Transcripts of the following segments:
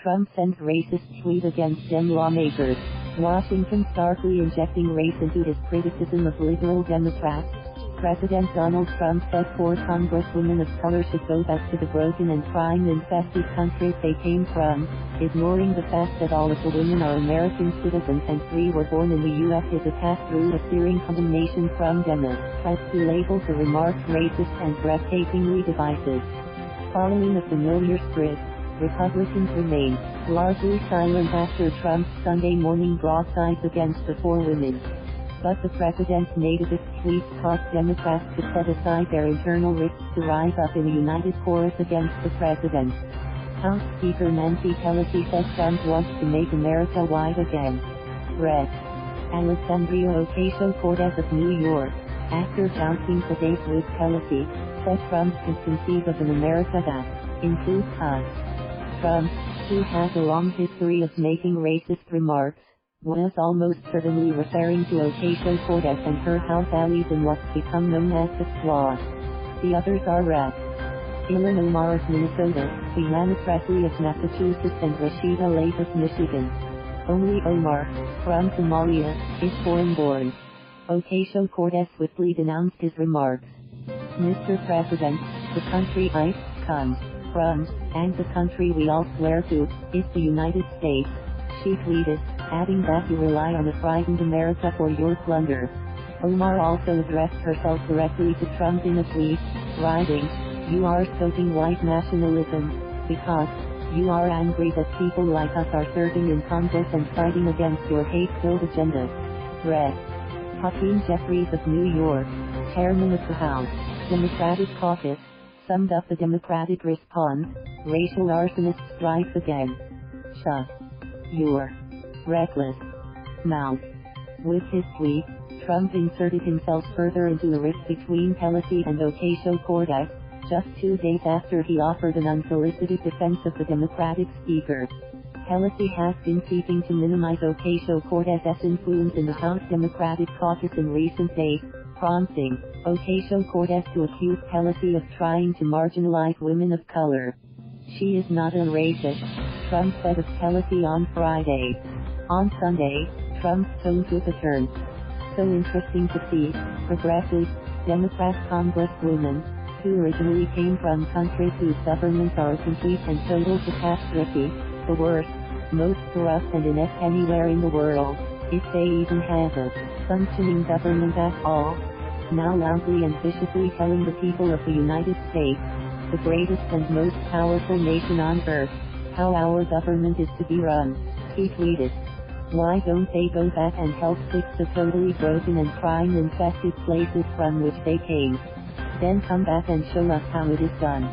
Trump sends racist tweet against Dem lawmakers. Washington starkly injecting race into his criticism of liberal Democrats. President Donald Trump said 4 congresswomen of color should go back to the broken and crime-infested countries they came from, ignoring the fact that all of the women are American citizens and 3 were born in the U.S. is a task through a searing condemnation from Democrats who labeled the remarks racist and breathtakingly divisive. Following a familiar script, Republicans remain largely silent after Trump's Sunday morning broadsides against the 4 women. But the president's nativist tweets caused Democrats to set aside their internal risks to rise up in a united chorus against the president. House Speaker Nancy Pelosi said Trump wants to make America white again. Red. Alexandria Ocasio-Cortez of New York, after jousting today with Pelosi, said Trump could conceive of an America that includes us. Trump, who has a long history of making racist remarks, was almost certainly referring to Ocasio-Cortez and her House allies in what's become known as the Squad. The others are red. Ilhan Omar of Minnesota, Ayanna Pressley of Massachusetts and Rashida Tlaib of Michigan. Only Omar, from Somalia, is foreign-born. Ocasio-Cortez swiftly denounced his remarks. Mr. President, the country I come from, and the country we all swear to, is the United States, she tweeted, adding that you rely on a frightened America for your plunder. Omar also addressed herself directly to Trump in a tweet, writing, "You are stoking white nationalism, because you are angry that people like us are serving in Congress and fighting against your hate-filled agenda." Red. Hakeem Jeffries of New York, chairman of the House Democratic Caucus, summed up the Democratic response: racial arsonists strike again. Shut your reckless mouth. With his tweet, Trump inserted himself further into the rift between Pelosi and Ocasio-Cortez, just 2 days after he offered an unsolicited defense of the Democratic speaker. Pelosi has been seeking to minimize Ocasio-Cortez's influence in the House Democratic caucus in recent days, prompting Ocasio-Cortez to accuse Pelosi of trying to marginalize women of color. She is not a racist, Trump said of Pelosi on Friday. On Sunday, Trump's tone took a turn. So interesting to see, progressive, Democrat congresswomen, who originally came from countries whose governments are a complete and total catastrophe, the worst, most corrupt and inept anywhere in the world, if they even have a functioning government at all, now loudly and viciously telling the people of the United States, the greatest and most powerful nation on earth, how our government is to be run. He tweeted, "Why don't they go back and help fix the totally broken and crime-infested places from which they came? Then come back and show us how it is done."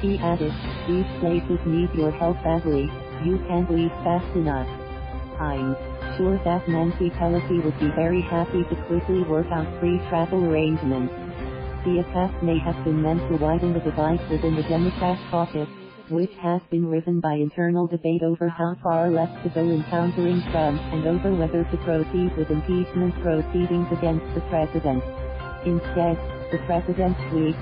He added, "These places need your help badly, you can't leave fast enough." I'm sure that Nancy Pelosi would be very happy to quickly work out free travel arrangements. The attack may have been meant to widen the divide within the Democrat caucus, which has been riven by internal debate over how far left to go in countering Trump and over whether to proceed with impeachment proceedings against the president. Instead, the president's tweet,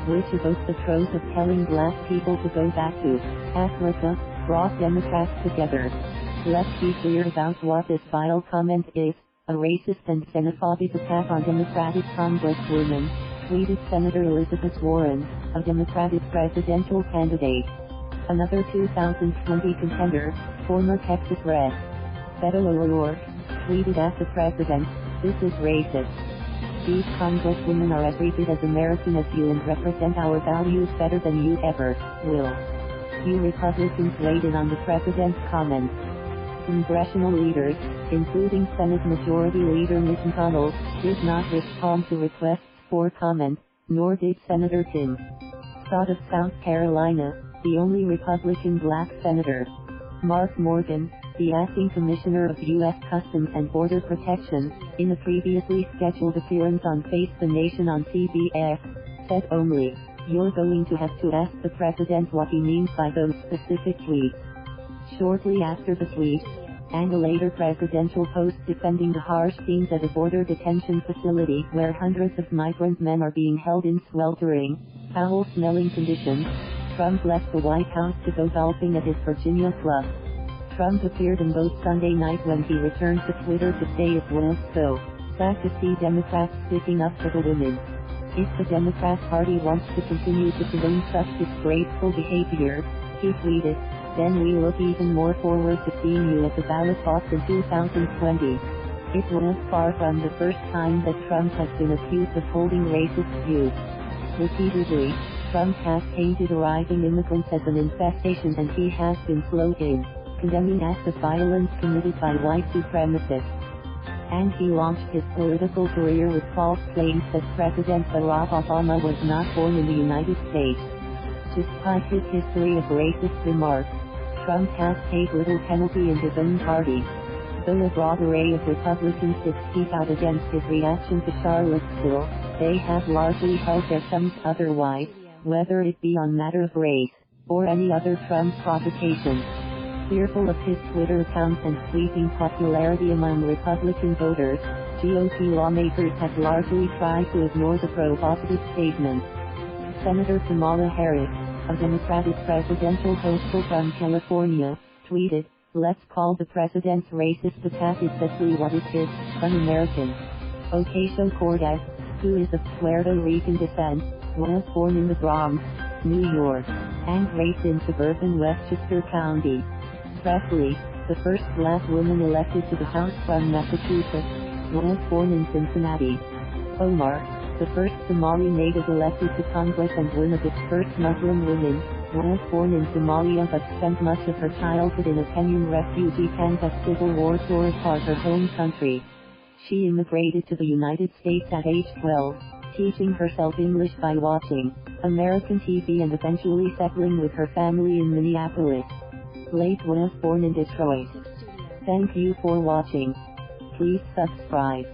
which evoked the tropes of telling black people to go back to Africa, brought Democrats together. Let's be clear about what this vile comment is: a racist and xenophobic attack on Democratic congresswomen, tweeted Senator Elizabeth Warren, a Democratic presidential candidate. Another 2020 contender, former Texas Rep. Beto O'Rourke, tweeted at the president, "This is racist. These congresswomen are every bit as American as you and represent our values better than you ever will." Few Republicans weighed in on the president's comments. Congressional leaders, including Senate Majority Leader Mitch McConnell, did not respond to requests for comment, nor did Senator Tim Scott of South Carolina, the only Republican black senator. Mark Morgan, the acting commissioner of U.S. Customs and Border Protection, in a previously scheduled appearance on Face the Nation on CBS, said only, "You're going to have to ask the president what he means by those specific tweets." Shortly after the tweet, and a later presidential post defending the harsh scenes at a border detention facility where hundreds of migrant men are being held in sweltering, foul-smelling conditions, Trump left the White House to go golfing at his Virginia club. Trump appeared in both Sunday night when he returned to Twitter to say it was so sad to see Democrats sticking up for the women. If the Democrat Party wants to continue to condone such disgraceful behavior, he tweeted, then we look even more forward to seeing you at the ballot box in 2020. It was far from the first time that Trump has been accused of holding racist views. Repeatedly, Trump has painted arriving immigrants as an infestation, and he has been slow in condemning acts of violence committed by white supremacists. And he launched his political career with false claims that President Barack Obama was not born in the United States. Despite his history of racist remarks, Trump has paid little penalty in his own party. Though a broad array of Republicans did speak out against his reaction to Charlottesville, they have largely held their thumbs otherwise, whether it be on matter of race, or any other Trump provocation. Fearful of his Twitter account and sweeping popularity among Republican voters, GOP lawmakers have largely tried to ignore the provocative statements. Senator Kamala Harris, a Democratic presidential hopeful from California, tweeted, "Let's call the president's racist attack exactly what it is, un-American." Ocasio-Cortez, who is of Puerto Rican descent, was born in the Bronx, New York, and raised in suburban Westchester County. Presley, the first black woman elected to the House from Massachusetts, was born in Cincinnati. Omar, the first Somali native elected to Congress and one of its first Muslim women, was born in Somalia but spent much of her childhood in a Kenyan refugee camp as civil war tore apart her home country. She immigrated to the United States at age 12, teaching herself English by watching American TV and eventually settling with her family in Minneapolis. Blake was born in Detroit. Thank you for watching. Please subscribe.